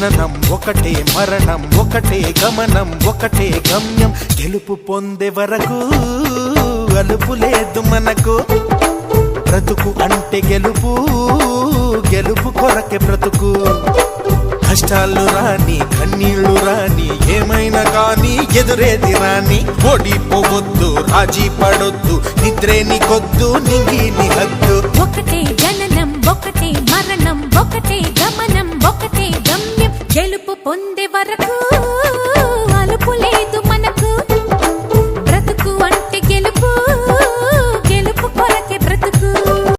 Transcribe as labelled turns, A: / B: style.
A: జననం ఒకటే, మరణం ఒకటే, గమనం ఒకటే గమ్యం. గెలుపు పొందే వరకు అలుపు లేదు మనకు. బ్రతుకు అంటే గెలుపు, గెలుపు కొరకే బ్రతుకు. కష్టాలు రాని, కన్నీళ్లు రాని, ఏమైనా కానీ ఎదురేది రాని. ఓడిపోవద్దు, రాజీ పడొద్దు, నిద్రే నీకొద్దు, నింగి నీ హద్దు.